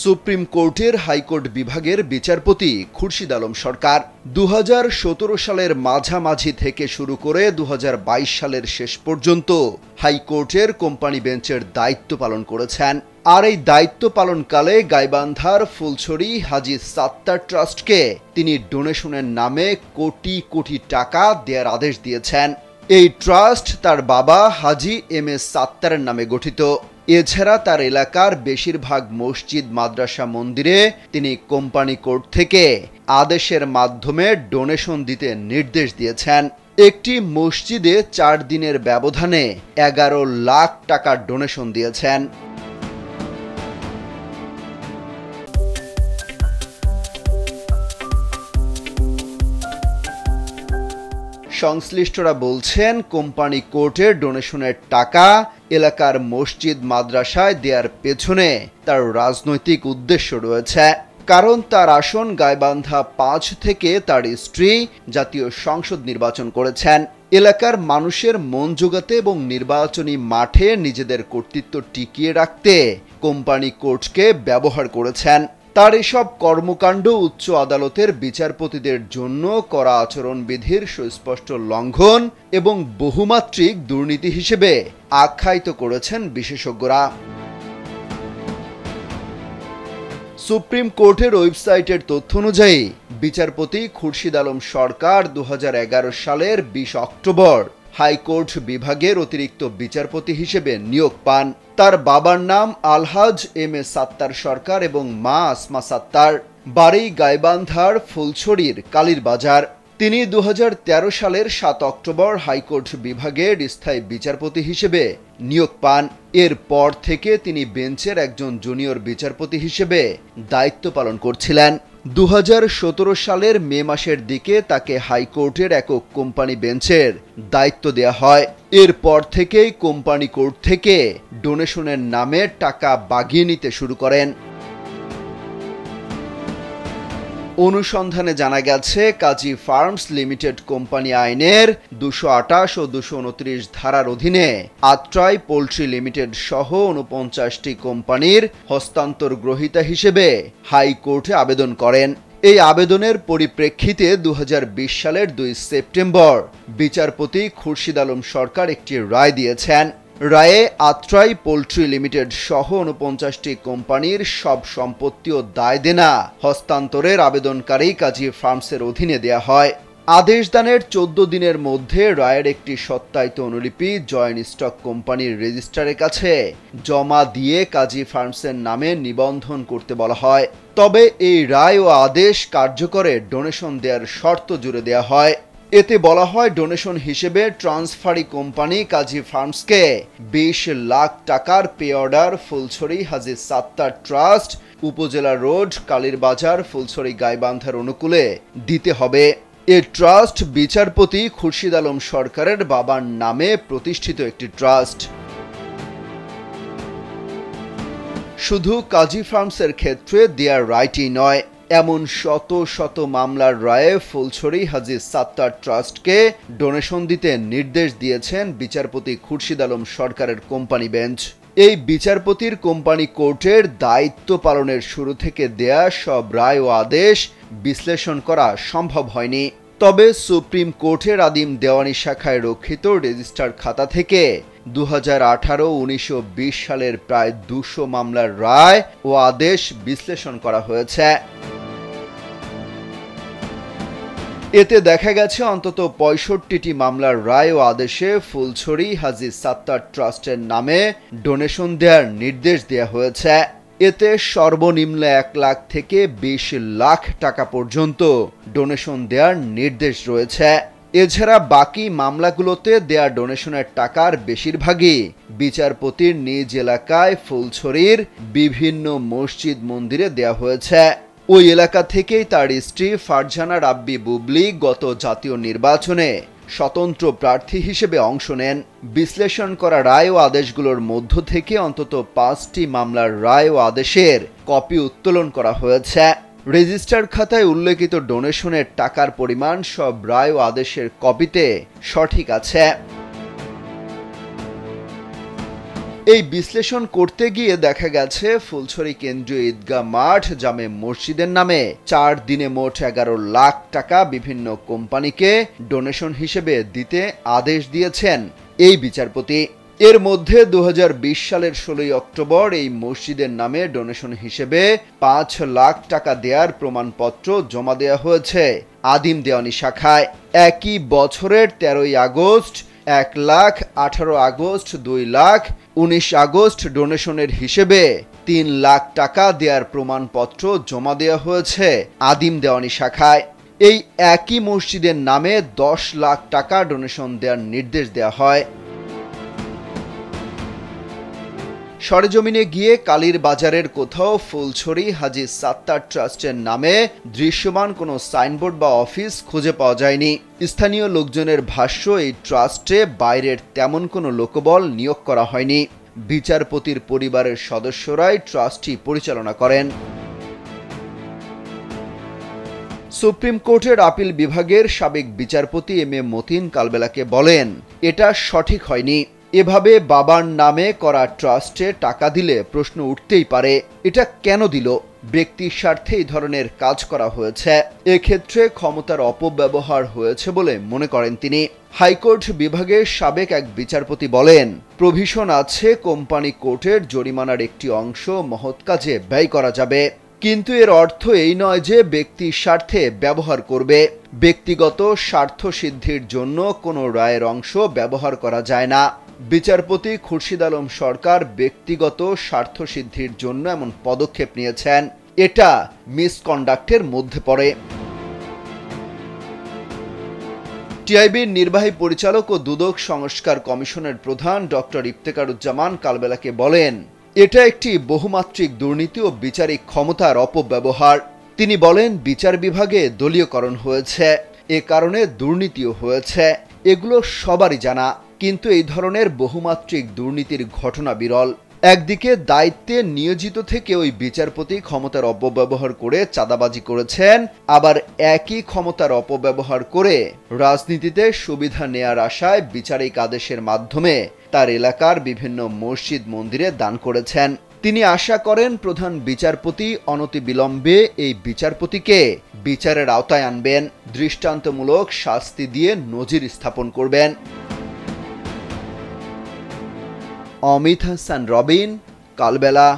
Supreme কোর্টের high court বিভাগের বিচারপতি খুরশিদ আলম সরকার 2017 সালের মাঝামাঝি থেকে শুরু করে 2022 সালের শেষ পর্যন্ত হাইকোর্টের কোম্পানি বেঞ্চের দায়িত্ব পালন করেছেন। আর এই দায়িত্ব পালনকালে গাইবান্ধার ফুলছড়ি হাজী সাত্তার ট্রাস্টকে তিনি ডোনেশনের নামে কোটি কোটি টাকা দেওয়ার আদেশ দিয়েছেন। এই ট্রাস্ট তার বাবা হাজী এম এ সাত্তারের নামে গঠিত। এছাড়া তার এলাকার বেশিরভাগ মসজিদ মাদ্রাসা মন্দিরে তিনি কোম্পানি কোর্ট থেকে আদেশের মাধ্যমে ডোনেশন দিতে নির্দেশ দিয়েছেন। একটি মসজিদে 4 দিনের ব্যবধানে 11 লাখ টাকার ডোনেশন দিয়েছেন। সংশ্লিষ্টরা বলছেন, কোম্পানি কোর্টের ডোনেশনের টাকা এলাকার মসজিদ মাদ্রাসায় দেওয়ার পেছনে তার রাজনৈতিক উদ্দেশ্য রয়েছে। কারণ তার আসন গাইবান্ধা 5 থেকে তার স্ত্রী জাতীয় সংসদ নির্বাচন করেছেন। এলাকার মানুষের মন জোগাতে এবং নির্বাচনী মাঠে নিজেদের কর্তৃত্ব টিকিয়ে রাখতে কোম্পানি কোর্টকে ব্যবহার করেছেন। তার এসব কর্মকাণ্ড উচ্চ আদালতের বিচারপতিদের জন্য করা আচরণবিধির সুস্পষ্ট লঙ্ঘন এবং বহুমাত্রিক দুর্নীতি হিসেবে আখ্যায়িত করেছেন বিশেষজ্ঞরা। সুপ্রিম কোর্টের ওয়েবসাইটের তথ্য অনুযায়ী বিচারপতি খুরশিদ আলম সরকার 2011 সালের 20 অক্টোবর হাইকোর্ট বিভাগের অতিরিক্ত বিচারপতি হিসেবে নিয়োগ পান। তার বাবার নাম আলহাজ এম এ সাত্তার সরকার এবং মা আসমা সাত্তার। বাড়ি গাইবান্ধার ফুলছড়ির কালীর বাজার। তিনি 2013 সালের 7 অক্টোবর হাইকোর্ট বিভাগের স্থায়ী বিচারপতি হিসেবে নিয়োগ পান। এরপর থেকে তিনি বেঞ্চের একজন জুনিয়র বিচারপতি হিসেবে দায়িত্ব পালন করছিলেন। 2017 সালের মে মাসের দিকে তাকে হাইকোর্টের একক কোম্পানি বেঞ্চের দায়িত্ব দেওয়া হয়। এরপর থেকেই কোম্পানি কোর্ট থেকে ডোনেশনের নামে টাকা বাগিয়ে নিতে শুরু করেন। অনুসন্ধানে জানা গেছে, কাজী ফার্মস লিমিটেড কোম্পানি আইনের 228 ও 229 ধারার অধীনে আত্রাই পোল্ট্রি লিমিটেড সহ 49টি কোম্পানির হস্তান্তর গ্রহীতা হিসেবে হাইকোর্টে আবেদন করেন। এই আবেদনের পরিপ্রেক্ষিতে 2020 সালের 2 সেপ্টেম্বর বিচারপতি খুরশিদ আলম সরকার একটি রায় দিয়েছেন। রায়ে আত্রাই পোল্ট্রি লিমিটেড সহ 49টি কোম্পানির সব সম্পত্তি ও দায় দেনা হস্তান্তরের আবেদনকারী কাজী ফার্মসের অধীনে দেয়া হয়। আদেশ দানের 14 দিনের মধ্যে রায়ের একটি সত্যায়িত অনুলিপি জয়েন্ট স্টক কোম্পানির রেজিস্ট্রারের কাছে জমা দিয়ে কাজী ফার্মসের নামে নিবন্ধন করতে বলা হয়। তবে এই রায় ও আদেশ কার্যকরে ডোনেশন দেওয়ার শর্ত জুড়ে দেওয়া হয়। এতে বলা হয়, ডোনেশন হিসেবে ট্রান্সফারি কোম্পানি কাজী ফার্মসকে 20 লাখ টাকার পে অর্ডার ফুলছড়ি হাজী সাত্তার ট্রাস্ট, উপজেলা রোড, কালীর বাজার, ফুলছড়ি গাইবান্ধার অনুকূলে দিতে হবে। এ ট্রাস্ট বিচারপতি খুরশিদ আলম সরকারের বাবার নামে প্রতিষ্ঠিত একটি ট্রাস্ট। শুধু কাজী ফার্মসের ক্ষেত্রে দেয়ার রাইটই নয়, এমন শত শত মামলার রায়ে ফুলছড়ি হাজী সাত্তার ট্রাস্টকে ডোনেশন দিতে নির্দেশ দিয়েছেন বিচারপতি খুরশিদ আলম সরকারের কোম্পানি বেঞ্চ। এই বিচারপতির কোম্পানি কোর্টের দায়িত্ব পালনের শুরু থেকে দেয়া সব রায় ও আদেশ বিশ্লেষণ করা সম্ভব হয়নি। তবে সুপ্রিম কোর্টের আদিম দেওয়ানি শাখায় রক্ষিত রেজিস্টার খাতা থেকে 2018, 19 ও 20 সালের প্রায় 200 মামলার রায় ও আদেশ বিশ্লেষণ করা হয়েছে। এতে দেখা গেছে, অন্তত 65টি মামলার রায় ও আদেশে ফুলছড়ি হাজী সাত্তার ট্রাস্টের নামে ডোনেশন দেওয়ার নির্দেশ দেওয়া হয়েছে। এতে সর্বনিম্ন 1 লাখ থেকে 20 লাখ টাকা পর্যন্ত ডোনেশন দেওয়ার নির্দেশ রয়েছে। এছাড়া বাকি মামলাগুলোতে দেয়া ডোনেশনের টাকার বেশিরভাগই বিচারপতির নিজ এলাকায় ফুলছড়ির বিভিন্ন মসজিদ মন্দিরে দেয়া হয়েছে। ওই এলাকা থেকেই তার স্ত্রী ফারজানা রাব্বি বুবলি গত জাতীয় নির্বাচনে স্বতন্ত্র প্রার্থী হিসেবে অংশ নেন। বিশ্লেষণ করা রায় ও আদেশগুলোর মধ্য থেকে অন্তত 5টি মামলার রায় ও আদেশের কপি উত্তোলন করা হয়েছে। রেজিস্টার খাতায় উল্লেখিত ডোনেশনের টাকার পরিমাণ সব রায় ও আদেশের কপিতে সঠিক আছে। এই বিশ্লেষণ করতে গিয়ে দেখা গেছে ফুলছড়ি কেন্দ্রীয় ঈদগাহ মাঠ জামে মসজিদের নামে 4 দিনে মোট 11 লাখ টাকা বিভিন্ন কোম্পানিকে ডোনেশন হিসেবে দিতে আদেশ দিয়েছেন এই বিচারপতি। এর মধ্যে 2020 সালের 16 অক্টোবর এই মসজিদের নামে ডোনেশন হিসেবে 5 লাখ টাকা দেওয়ার প্রমাণপত্র জমা দেওয়া হয়েছে আদিম দেওয়ানি শাখায়। একই বছরের 13 August, 1 lakh, 18 August, 2 lakh, 19 August ডোনেশনের হিসেবে 3 লাখ টাকা দেওয়ার প্রমাণপত্র জমা দেওয়া হয়েছে আদিম দেওয়ানি শাখায়। এই একই মসজিদের নামে 10 লাখ টাকা ডোনেশন দেওয়ার নির্দেশ দেওয়া হয়। সরেজমিনে গিয়ে কালীর বাজারের কোথাও ফুলছড়ি হাজী সাত্তার ট্রাস্টের নামে দৃশ্যমান কোনো সাইনবোর্ড বা অফিস খুঁজে পাওয়া যায়নি। স্থানীয় লোকজনের ভাষ্য, এই ট্রাস্টে বাইরের তেমন কোনো লোকবল নিয়োগ করা হয়নি। বিচারপতির পরিবারের সদস্যরাই ট্রাস্টটি পরিচালনা করেন। সুপ্রিম কোর্টের আপিল বিভাগের সাবেক বিচারপতি এম এ মতিন কালবেলাকে বলেন, এটা সঠিক হয়নি। এভাবে বাবার নামে করা ট্রাস্টে টাকা দিলে প্রশ্ন উঠতেই পারে, এটা কেন দিল? ব্যক্তির স্বার্থে এই ধরনের কাজ করা হয়েছে, এক্ষেত্রে ক্ষমতার অপব্যবহার হয়েছে বলে মনে করেন তিনি। হাইকোর্ট বিভাগের সাবেক এক বিচারপতি বলেন, প্রভিশন আছে, কোম্পানি কোর্টের জরিমানার একটি অংশ মহৎ কাজে ব্যয় করা যাবে, কিন্তু এর অর্থ এই নয় যে ব্যক্তির স্বার্থে ব্যবহার করবে। ব্যক্তিগত স্বার্থ সিদ্ধির জন্য কোনো রায়ের অংশ ব্যবহার করা যায় না। বিচারপতি খুরশিদ আলম সরকার ব্যক্তিগত স্বার্থ সিদ্ধির জন্য এমন পদক্ষেপ নিয়েছেন, এটা মিসকন্ডাক্টের মধ্যে পড়ে। টিআইবির নির্বাহী পরিচালক ও দুদক সংস্কার কমিশনের প্রধান ডক্টর ইফতেখারুজ্জামান কালবেলাকে বলেন, এটা একটি বহুমাত্রিক দুর্নীতি ও বিচারিক ক্ষমতার অপব্যবহার। তিনি বলেন, বিচার বিভাগে দলীয়করণ হয়েছে, এ কারণে দুর্নীতিও হয়েছে, এগুলো সবারই জানা, কিন্তু এই ধরনের বহুমাত্রিক দুর্নীতির ঘটনা বিরল। একদিকে দায়িত্বে নিয়োজিত থেকে ওই বিচারপতি ক্ষমতার অপব্যবহার করে চাঁদাবাজি করেছেন, আবার একই ক্ষমতার অপব্যবহার করে রাজনীতিতে সুবিধা নেয়ার আশায় বিচারিক আদেশের মাধ্যমে তার এলাকার বিভিন্ন মসজিদ মন্দিরে দান করেছেন। তিনি আশা করেন প্রধান বিচারপতি অনতিবিলম্বে এই বিচারপতিকে বিচারের আওতায় আনবেন, দৃষ্টান্তমূলক শাস্তি দিয়ে নজির স্থাপন করবেন। অমিত হাসান রবিন, কালবেলা।